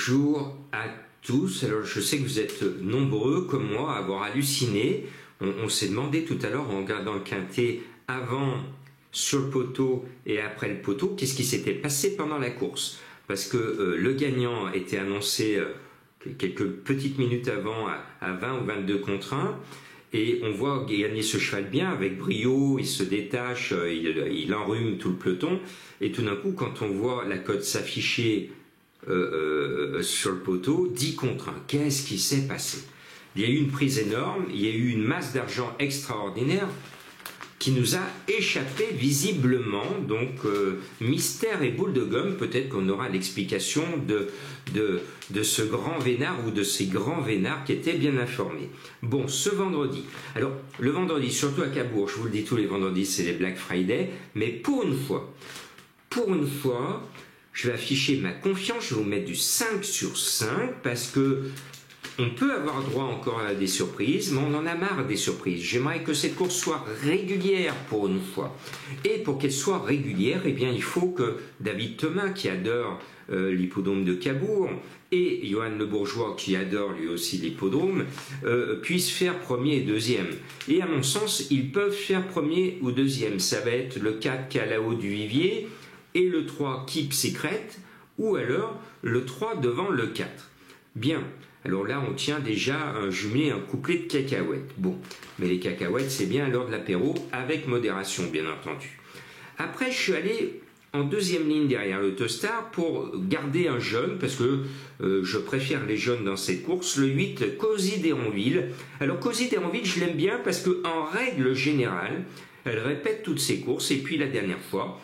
Bonjour à tous. Alors je sais que vous êtes nombreux comme moi à avoir halluciné. On s'est demandé tout à l'heure en regardant le quintet avant sur le poteau et après le poteau, qu'est-ce qui s'était passé pendant la course. Parce que le gagnant était annoncé quelques petites minutes avant à 20 ou 22 contre 1. Et on voit gagner ce cheval bien, avec brio, il se détache, il enrhume tout le peloton. Et tout d'un coup, quand on voit la cote s'afficher sur le poteau, 10 contre 1, qu'est-ce qui s'est passé? Il y a eu une prise énorme, il y a eu une masse d'argent extraordinaire qui nous a échappé visiblement. Donc mystère et boule de gomme, peut-être qu'on aura l'explication de ce grand vénard ou de ces grands vénards qui étaient bien informés. Bon, ce vendredi, alors le vendredi, surtout à Cabourg, je vous le dis tous les vendredis, c'est les Black Friday, mais pour une fois, je vais afficher ma confiance, je vais vous mettre du 5 sur 5 parce que on peut avoir droit encore à des surprises, mais on en a marre des surprises. J'aimerais que cette course soit régulière pour une fois. Et pour qu'elle soit régulière, eh bien, il faut que David Thomas, qui adore l'hippodrome de Cabourg, et Johan Le Bourgeois, qui adore lui aussi l'hippodrome, puissent faire premier et deuxième. Et à mon sens, ils peuvent faire premier ou deuxième. Ça va être le 4 Calao du Vivier et le 3 Keep Secret, ou alors le 3 devant le 4. Bien. Alors là, on tient déjà un jumelé, un couplet de cacahuètes. Bon, mais les cacahuètes, c'est bien à l'heure de l'apéro, avec modération, bien entendu. Après, je suis allé en deuxième ligne derrière l'Autostar pour garder un jeune, parce que je préfère les jeunes dans cette course, le 8, Cosy d'Héronville. Alors, Cosy d'Héronville, je l'aime bien parce qu'en règle générale, elle répète toutes ses courses, et puis la dernière fois,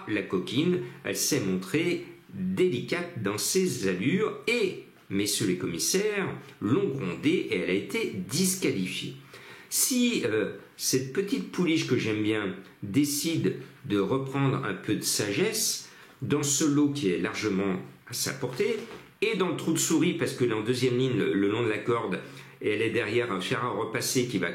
la coquine, elle s'est montrée délicate dans ses allures, et messieurs les commissaires l'ont grondée et elle a été disqualifiée. Si cette petite pouliche que j'aime bien décide de reprendre un peu de sagesse dans ce lot qui est largement à sa portée et dans le trou de souris, parce que dans deuxième ligne, le long de la corde, et elle est derrière un fer à repasser qui va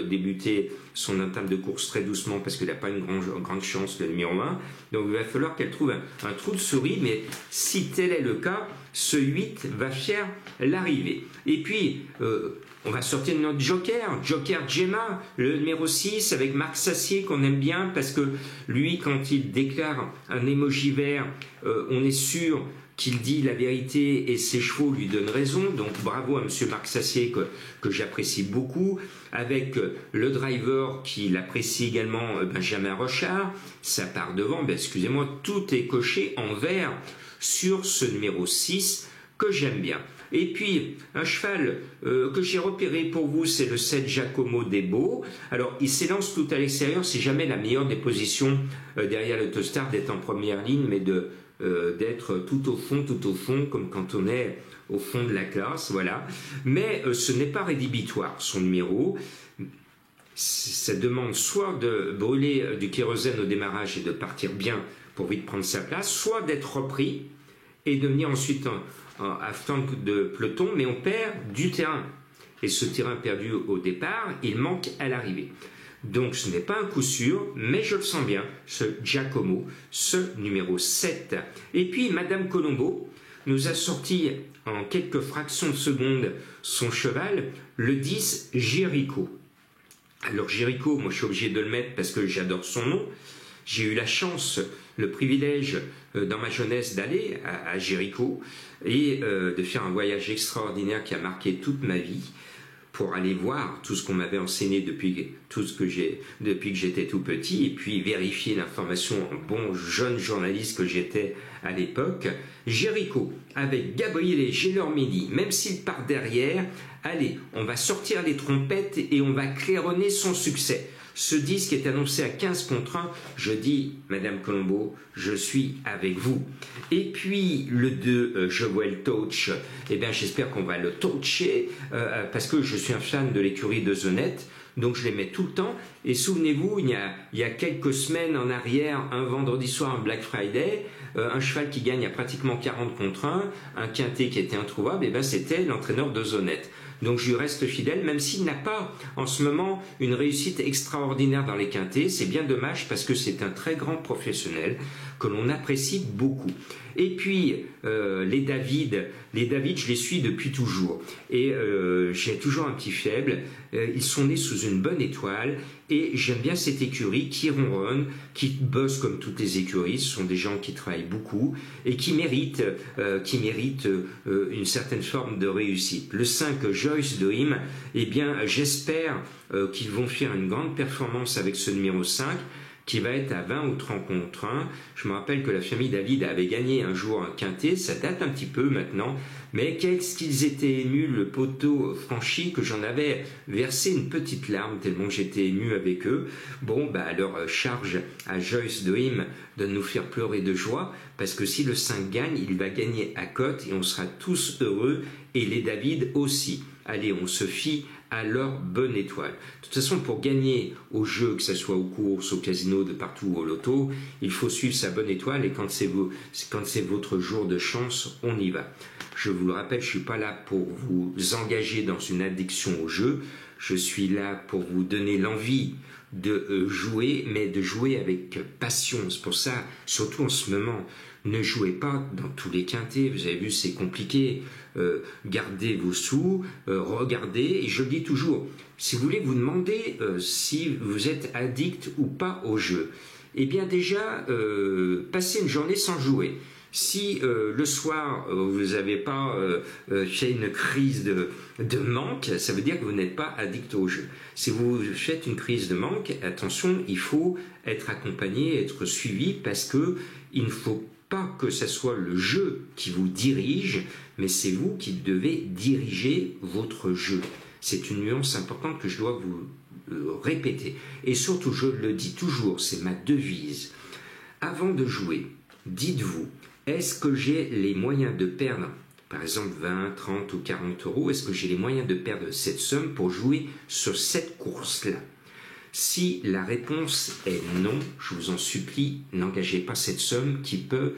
débuter son entame de course très doucement parce qu'il n'a pas une grande chance, le numéro 1. Donc il va falloir qu'elle trouve un trou de souris, mais si tel est le cas, ce 8 va faire l'arrivée. Et puis, on va sortir de notre Joker Gemma, le numéro 6, avec Marc Sassier qu'on aime bien parce que lui, quand il déclare un émoji vert, on est sûr qu'il dit la vérité et ses chevaux lui donnent raison. Donc bravo à monsieur Marc Sassier que j'apprécie beaucoup, avec le driver qui l'apprécie également, Benjamin Rochard, ça part devant, excusez-moi, tout est coché en vert sur ce numéro 6 que j'aime bien. Et puis un cheval que j'ai repéré pour vous, c'est le 7 Giacomo Debo. Alors il s'élance tout à l'extérieur, c'est jamais la meilleure des positions derrière l'Autostar d'être en première ligne, mais d'être tout au fond, comme quand on est au fond de la classe, voilà. Mais ce n'est pas rédhibitoire, son numéro. Ça demande soit de brûler du kérosène au démarrage et de partir bien pour vite prendre sa place, soit d'être repris et de venir ensuite à flanc de peloton, mais on perd du terrain. Et ce terrain perdu au départ, il manque à l'arrivée. Donc ce n'est pas un coup sûr, mais je le sens bien, ce Giacomo, ce numéro 7. Et puis Madame Colombo nous a sorti en quelques fractions de seconde son cheval, le 10 Jericho. Alors Jericho, moi je suis obligé de le mettre parce que j'adore son nom. J'ai eu la chance, le privilège dans ma jeunesse d'aller à Jericho et de faire un voyage extraordinaire qui a marqué toute ma vie, pour aller voir tout ce qu'on m'avait enseigné depuis que j'étais tout petit, et puis vérifier l'information en bon jeune journaliste que j'étais à l'époque. Jericho, avec Gabriele Gelormini, même s'il part derrière, allez, on va sortir les trompettes et on va claironner son succès. Ce disque est annoncé à 15 contre 1. Je dis, Madame Colombo, je suis avec vous. Et puis, le 2, Joël Touch, eh bien, j'espère qu'on va le toucher, parce que je suis un fan de l'écurie de The Net, donc je les mets tout le temps. Et souvenez-vous, il y a quelques semaines en arrière, un vendredi soir, un Black Friday, un cheval qui gagne à pratiquement 40 contre 1, un quintet qui était introuvable, eh bien, c'était l'entraîneur de The Net. Donc je lui reste fidèle, même s'il n'a pas en ce moment une réussite extraordinaire dans les quintets. C'est bien dommage parce que c'est un très grand professionnel que l'on apprécie beaucoup. Et puis, les David, je les suis depuis toujours. Et j'ai toujours un petit faible. Ils sont nés sous une bonne étoile. Et j'aime bien cette écurie qui ronronne, qui bosse comme toutes les écuries. Ce sont des gens qui travaillent beaucoup et qui méritent une certaine forme de réussite. Le 5, Joyce de Him, eh bien, j'espère qu'ils vont faire une grande performance avec ce numéro 5, qui va être à 20 ou 30 contre 1. Je me rappelle que la famille David avait gagné un jour un quintet, ça date un petit peu maintenant, mais qu'est-ce qu'ils étaient émus, le poteau franchi, que j'en avais versé une petite larme tellement j'étais ému avec eux. Bon, bah alors charge à Joyce de Him de nous faire pleurer de joie, parce que si le 5 gagne, il va gagner à cote et on sera tous heureux, et les David aussi. Allez, on se fie à leur bonne étoile. De toute façon, pour gagner au jeu, que ce soit aux courses, au casino, de partout, au loto, il faut suivre sa bonne étoile, et quand c'est votre jour de chance, on y va. Je vous le rappelle, je ne suis pas là pour vous engager dans une addiction au jeu, je suis là pour vous donner l'envie de jouer, mais de jouer avec passion. C'est pour ça, surtout en ce moment, ne jouez pas dans tous les quintets, vous avez vu, c'est compliqué. Gardez vos sous, regardez, et je le dis toujours, si vous voulez vous demander si vous êtes addict ou pas au jeu, eh bien déjà, passez une journée sans jouer. Si le soir, vous n'avez pas fait une crise de manque, ça veut dire que vous n'êtes pas addict au jeu. Si vous faites une crise de manque, attention, il faut être accompagné, être suivi, parce que il ne faut pas que ce soit le jeu qui vous dirige, mais c'est vous qui devez diriger votre jeu. C'est une nuance importante que je dois vous répéter. Et surtout, je le dis toujours, c'est ma devise. Avant de jouer, dites-vous, est-ce que j'ai les moyens de perdre, par exemple 20, 30 ou 40 euros, est-ce que j'ai les moyens de perdre cette somme pour jouer sur cette course-là? Si la réponse est non, je vous en supplie, n'engagez pas cette somme qui peut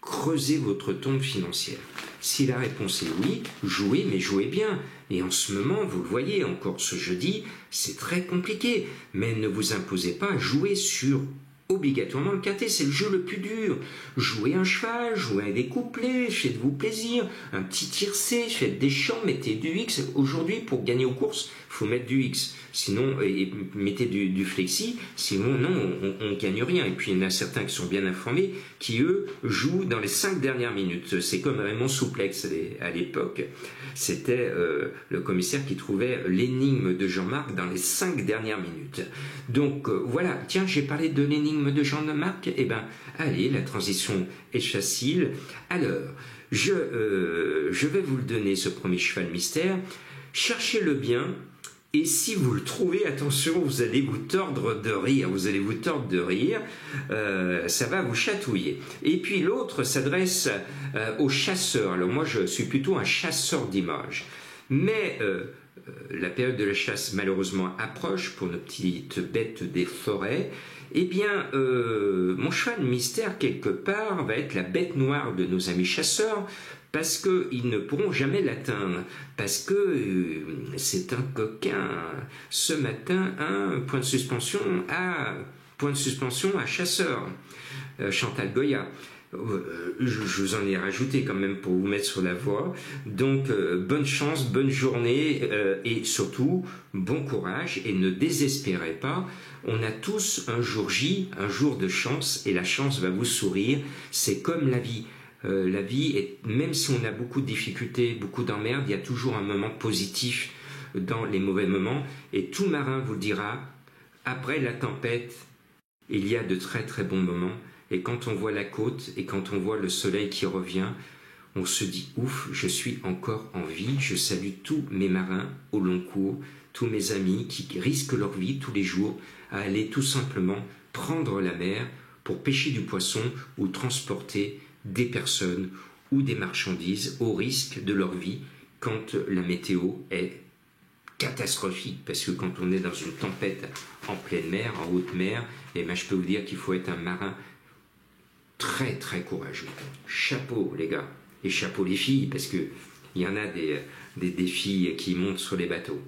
creuser votre tombe financière. Si la réponse est oui, jouez, mais jouez bien. Et en ce moment, vous le voyez, encore ce jeudi, c'est très compliqué. Mais ne vous imposez pas à jouer sur obligatoirement le quintet, c'est le jeu le plus dur. Jouez un cheval, jouez des couplets, faites-vous plaisir, un petit tiercé, faites des champs, mettez du X. Aujourd'hui, pour gagner aux courses, il faut mettre du X. Sinon, et mettez du flexi, sinon, non, on ne gagne rien. Et puis, il y en a certains qui sont bien informés, qui, eux, jouent dans les 5 dernières minutes. C'est comme Raymond Souplex à l'époque. C'était le commissaire qui trouvait l'énigme de Jean-Marc dans les 5 dernières minutes. Donc, voilà. Tiens, j'ai parlé de l'énigme de Jean-Marc. Eh bien, allez, la transition est facile. Alors, je vais vous le donner, ce premier cheval mystère. Cherchez-le bien. Et si vous le trouvez, attention, vous allez vous tordre de rire. Vous allez vous tordre de rire. Ça va vous chatouiller. Et puis l'autre s'adresse aux chasseurs. Alors moi, je suis plutôt un chasseur d'images. Mais la période de la chasse, malheureusement, approche pour nos petites bêtes des forêts. Eh bien, mon cheval mystère, quelque part, va être la bête noire de nos amis chasseurs, parce qu'ils ne pourront jamais l'atteindre, parce que c'est un coquin. Ce matin, point de suspension à chasseur. Chantal Goya. Je vous en ai rajouté quand même pour vous mettre sur la voie. Donc, bonne chance, bonne journée et surtout, bon courage et ne désespérez pas. On a tous un jour J, un jour de chance et la chance va vous sourire. C'est comme la vie. La vie, même si on a beaucoup de difficultés, beaucoup d'emmerdes, il y a toujours un moment positif dans les mauvais moments. Et tout marin vous le dira, après la tempête, il y a de très très bons moments. Et quand on voit la côte et quand on voit le soleil qui revient, on se dit ouf, je suis encore en vie. Je salue tous mes marins au long cours, tous mes amis qui risquent leur vie tous les jours à aller tout simplement prendre la mer pour pêcher du poisson ou transporter des personnes ou des marchandises au risque de leur vie quand la météo est catastrophique, parce que quand on est dans une tempête en pleine mer, en haute mer, eh ben, je peux vous dire qu'il faut être un marin très très courageux. Chapeau les gars, et chapeau les filles, parce que il y en a des filles qui montent sur les bateaux.